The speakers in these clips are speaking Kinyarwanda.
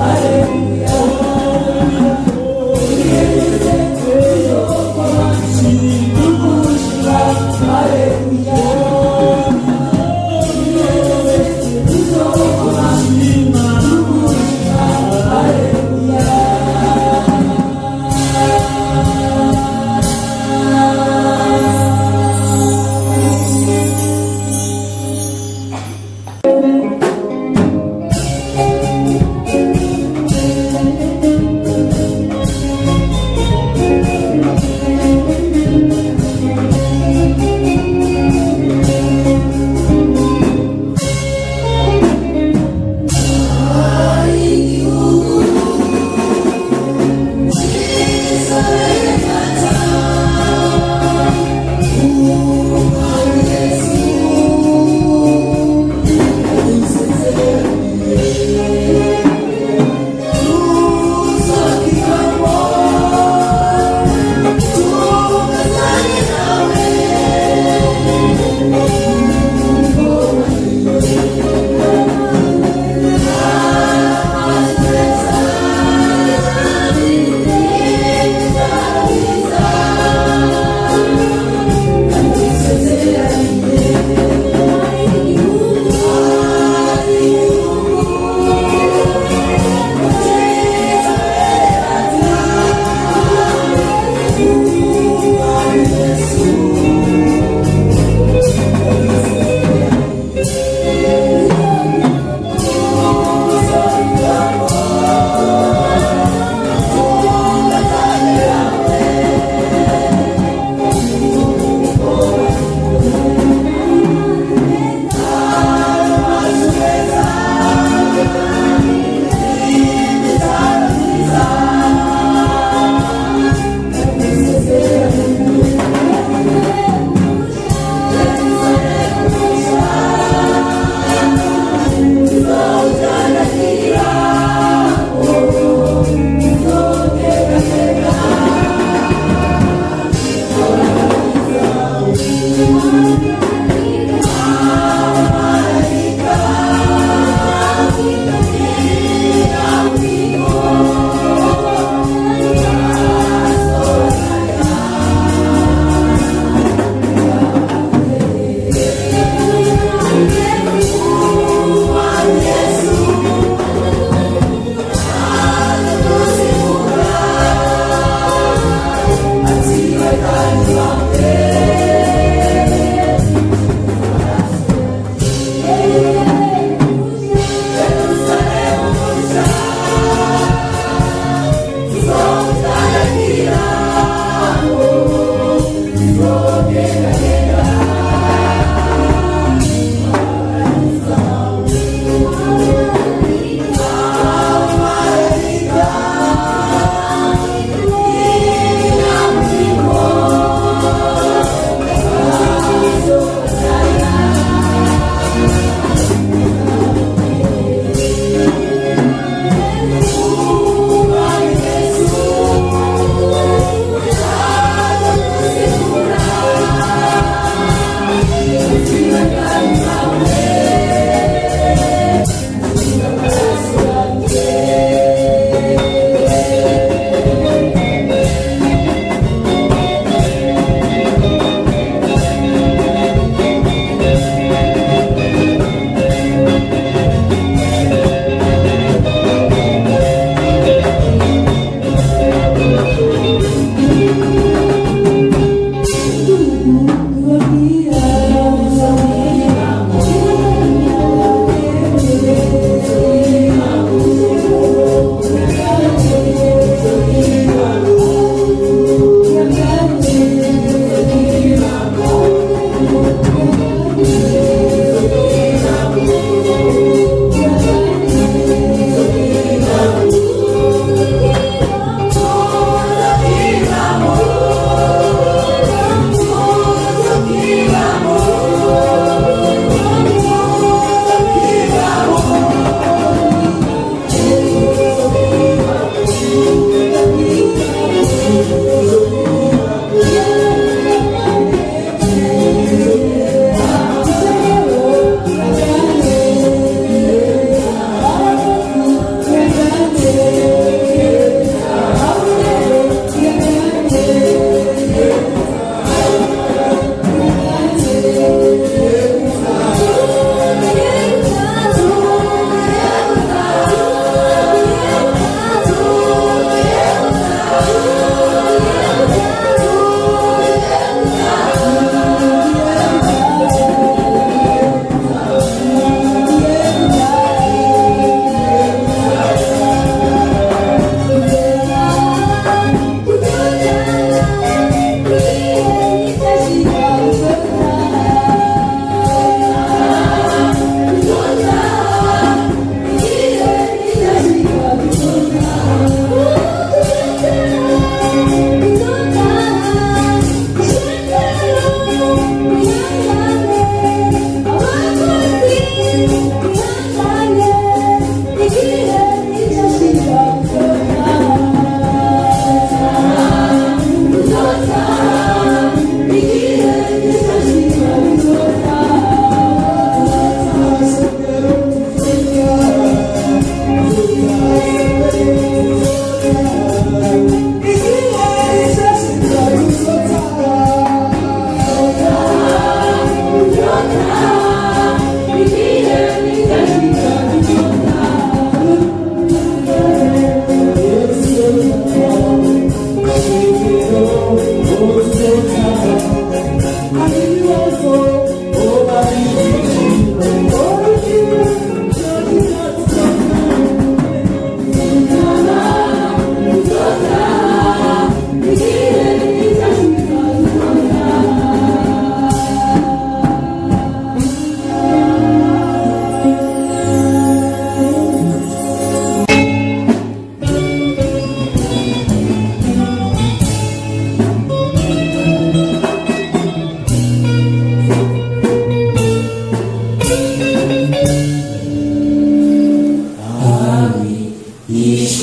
Hallelujah.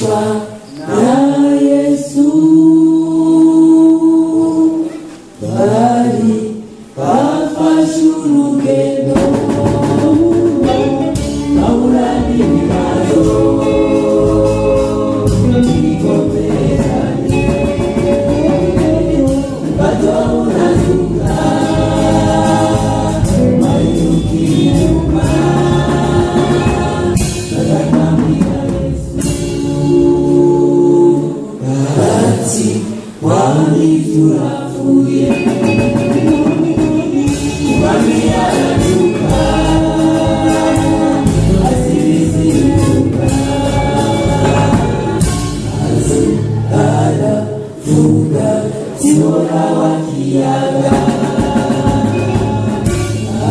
Barabishwa na Yesu bari bafashe urugendo bahura n'ibibazo bikomeye bazaburazuka bayuka inyuma bazakamira Yesu bati turapfuye wami arazuka aziriziruka azi aravuga sibora wakiyaga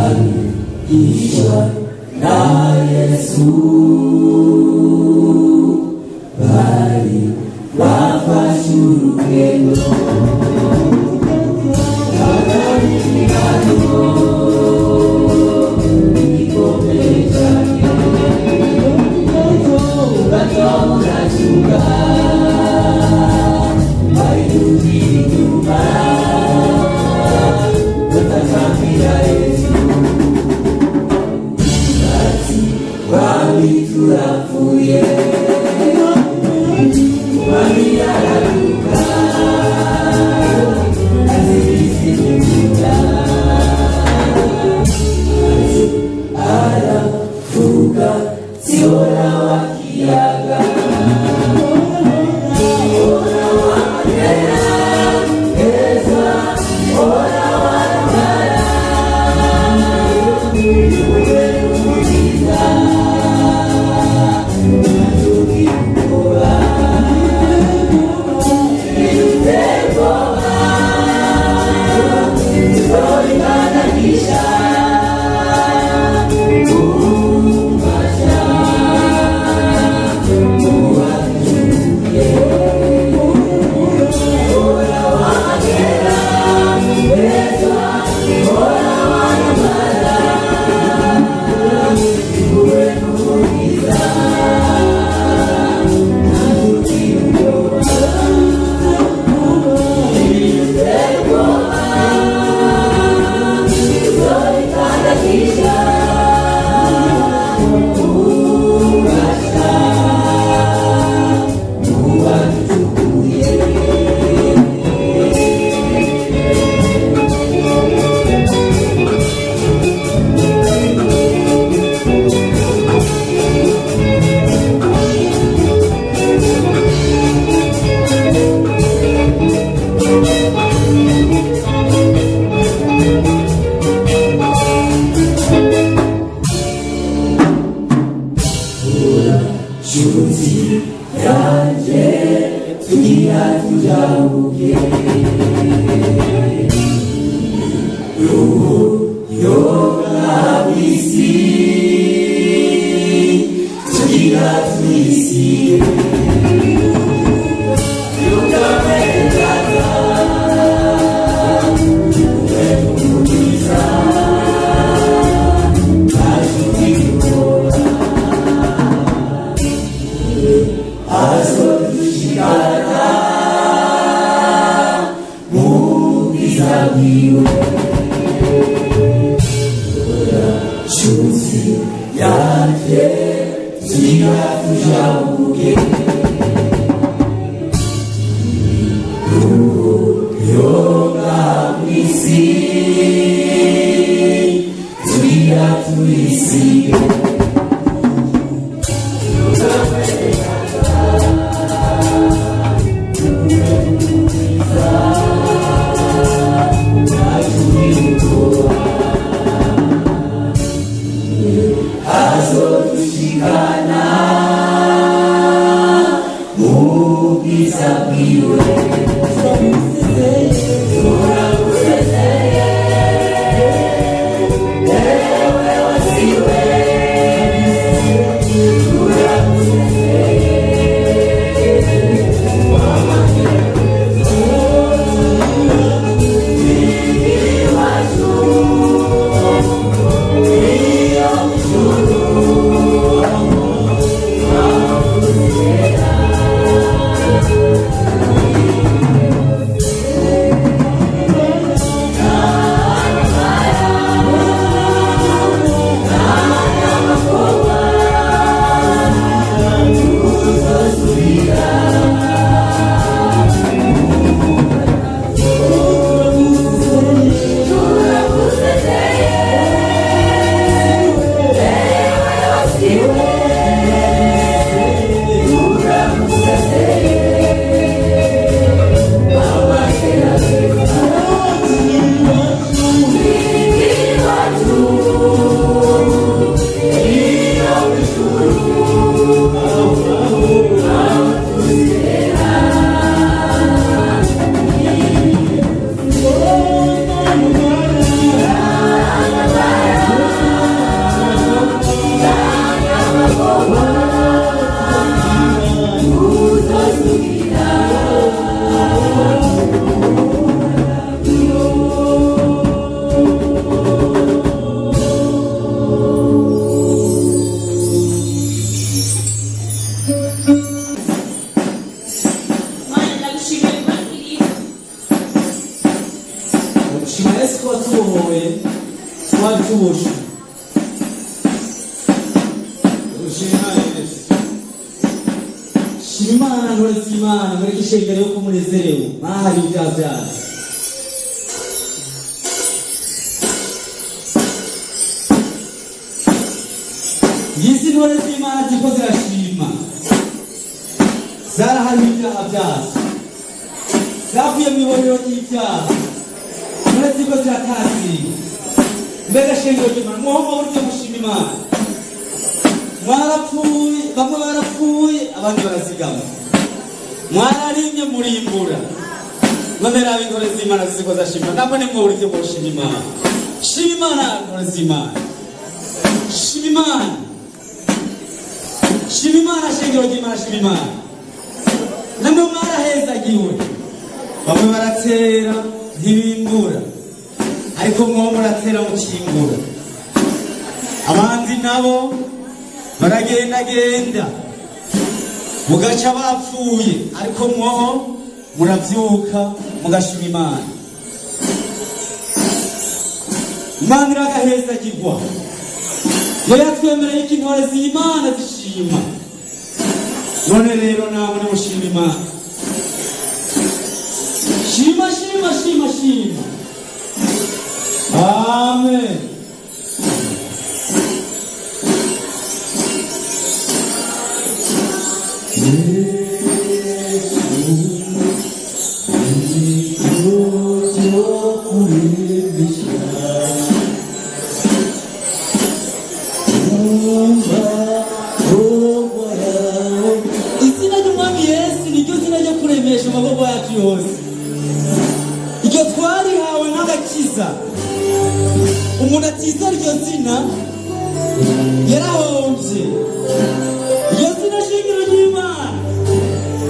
abigishwa na Yesu bari bafashe urugendo turapfuye wami arazuka aziriziruka aravuga sibora wakiyaga ora wamagera heza ora waramara iwe umukiza Shuti yaje tugira tujabuke yoga bisi tugira tuisi yoga betata tuwemuliza azotushikana mugiza bwiwe shuti yaje tugira tujabuke yoga mwisi tugira tuisi azotushikana mugiza bwiwe turakusezeye ewe wasiwe turakusezeye Imana uretse Imana muri gishengero yuko munezerewe mwahari ibyaha byanyu. Izi ntore z'Imana ziko zirashima zarahari ibyaha byazo zavuye mu ihorero ry'ibyaha ntore ziko ziratazira. Mbega shengero ry'Imana muhomba buryo mushima Imana. Mwarapfuye, bamwe barapfuye abandi barazigama. Mwararimye murimbura none raba intore z'Imana ziko zashima. Namwe nimwe buryo mushima Imana. Shima Imana intore z'Imana. Shima Imana. Shima Imana shengero ry'Imana. Shima Imana. Namwe mwarahezagiwe. Bamwe baratera ntibimbura ariko mwo muratera mukimbura. Abandi nabo baragendagenda mugaca bapfuye ariko mwo muravyuka mugashima Imana. Imana iragahezagirwa yo yatwemereye ko intore z'Imana zishima. None rero nawe nimushima Imana. Shima shima shima shima. Amen. Izina ry'Umwami Yesu niryo zina ryo kuremesha amaboko yacu yose. Iryo twarihawe nk'agakiza. Umuntu atiza iryo zina yarahombye. Iryo zina shingiro ry'Imana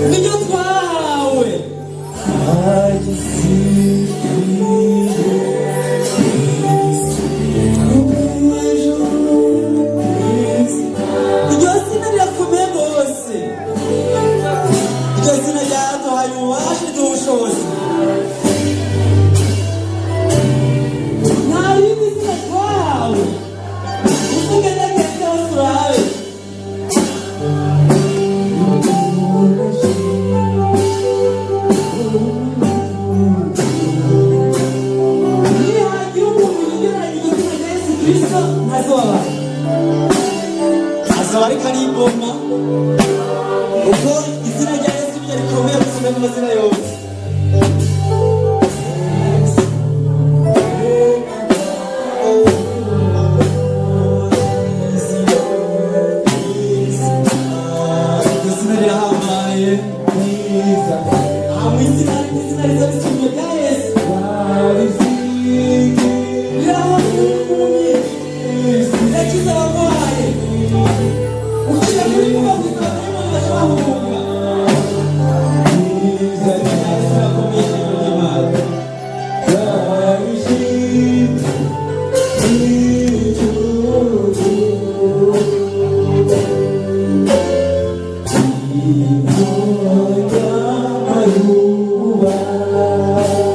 niryo twahawe. Iryo zina rirakomeye rwose. Iryo zina ryaduhaye ububasha n'ubushobozi. Nta rindi zina twahawe. Usigaye hose urahawe. Nihagira umuntu ugereranya iryo zina rya Yesu Kristo ntazobabara. Azaba ariko arigomwa kuko izina rya Yesu ryo rikomeye gusumba amazina yose. Iryo zina rirahambaye. Hamwe izina riza risumba rya Yesu. Rirahambaye. Rirakiza abarwayi. Ukira muri muba gusa abanyamaguru bashobora izina rya Yesu rirakomeye shingiro ry'Imana.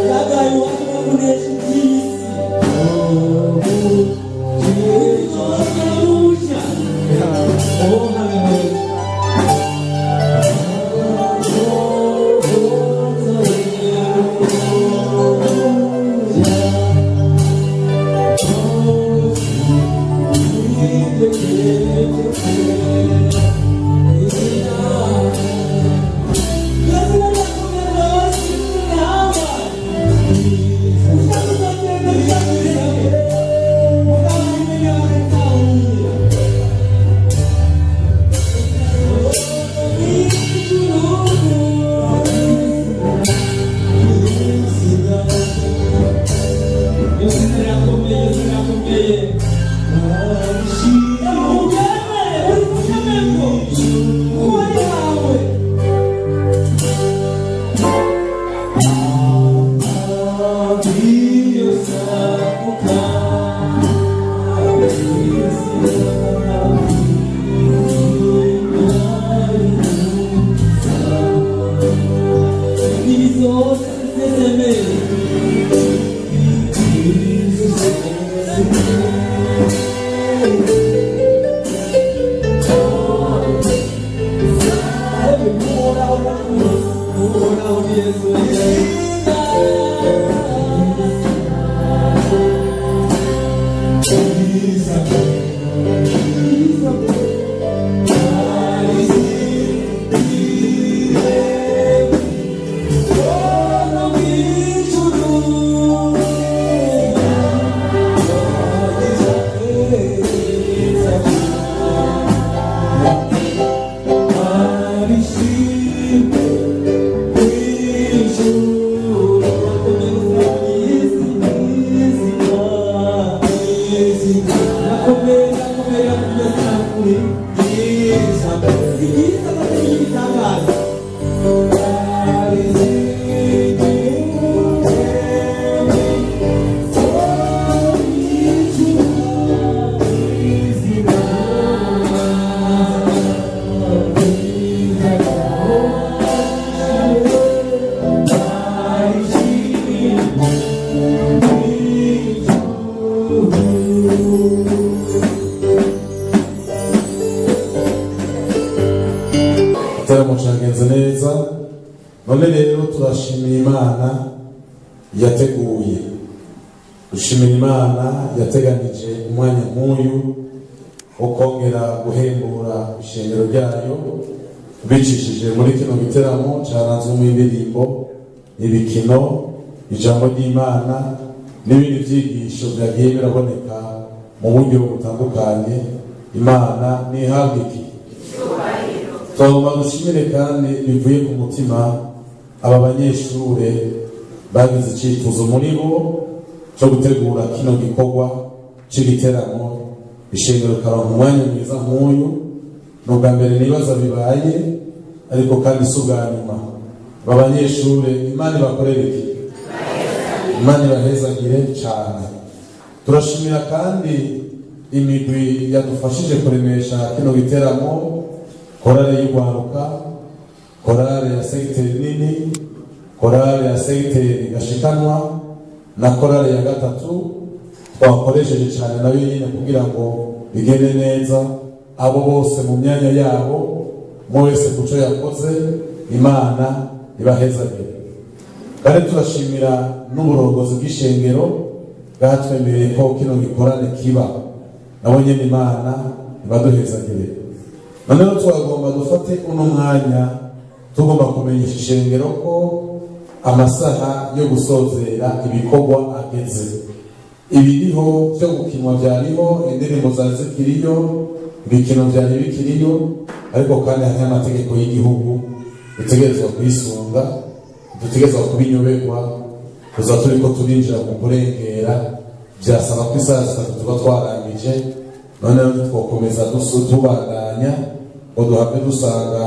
Yagaye uwacu wo kunesha iby'isi. Haleluya. Oh, haleluya. Cyagenze neza none rero turashimira Imana yateguye dushimira Imana yateganije umwanya nk'uyu wo kongera guhembura ishengero ryayo bicishije muri kino giteramo cyaranzwe indirimbo ibikino ijambo ry'Imana n'ibindi byigisho byagiye biraboneka mu buryo butandukanye. Imana nihabwe iki twagomba dushimire kandi bivuye ku mutima aba banyeshure bagize icyifuzo muri bo cyo gutegura kino gikorwa cy'igiteramo ishengero karonka umwanya mwiza nk'uyu. N'ubwa mbere nibaza bibaye, ariko kandi si ubwa nyuma. Aba banyeshure Imana ibakorere iki? Imana ibahezagire cyane. Turashimira kandi imigwi yadufashije kuremesha kino giteramo, korale y'Urwaruka, korale ya segiteri nini, korale ya segiteri Gashikanwa na korale ya gatatu twakoresheje cyane nayo nyine kugira ngo bigende neza. Abo bose mu myanya yabo, mu wese kuco yakoze, Imana ibahezagire. Kandi turashimira n'uburongozi bw'ishengero bwatwemereye ko kino gikorane kiba, nabo nyine Imana ibaduhezagire. Noneho twagomba dufate uno mwanya tugomba kumenyesha ishengero ko amasaha yo gusozera ibikorwa ageze. Ibiriho byo gukinwa byariho, indirimbo zari zikiriyo, ibikino byari bikiriyo, ariko kandi hari amategeko y'igihugu dutegerezwa kuyisunga, dutegerezwa kubinyoberwa. Tuza turiko turinjira mu kurengera, byasaba ko isaha zitatu tuba twarangije. Noneho twokomeza tubandanya ngo duhave dusanga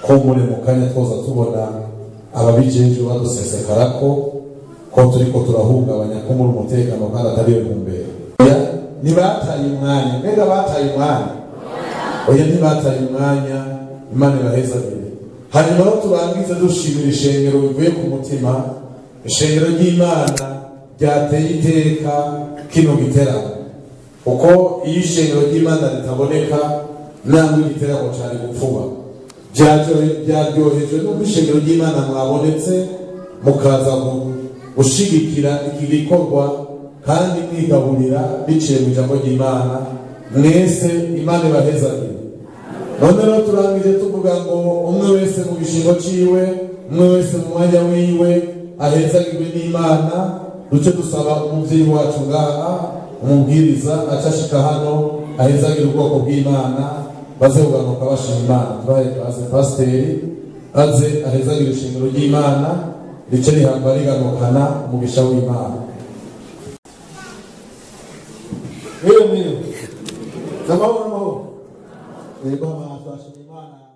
ko muri mu kanya twoza tubona ababijeje badusesekarako ko turiko turahungabanya ko muri umutekano kandi atariwe mu mbere. Ntibataye umwanya, mbega bataye umwanya? Oya, ntibataye umwanya. Imana ibahezagire. Hanyuma turangize dushimira ishengero bivuye ku mutima, ishengero ry'Imana ryateye iteka kino giteramo, kuko iyo ishengero ry'Imana ritaboneka ntabwo igiteramo cyari gupfuba. Byaryohejwe n'uko ishengero ry'Imana mwabonetse mukaza gushigikira iki gikorwa kandi mwigaburira biciye mu ijambo ry'Imana. Mwese Imana ibahezagire. None rero turangije tuvuga ngo umwe wese mu bishingo ciwe, umwe wese mu mwanya wiwe ahezagirwe n'Imana. Duce dusaba umuvyeyi wacu ngaha, umubwiriza acashika hano ahezagire ubwoko bw'Imana, baze kugaruka bashima Imana. Turaye kaze pasiteri aze ahezagire ishingiro ry'Imana, rice rihamba riganukana umugisha w'Imana. Amahoro. Yego, twashima Imana.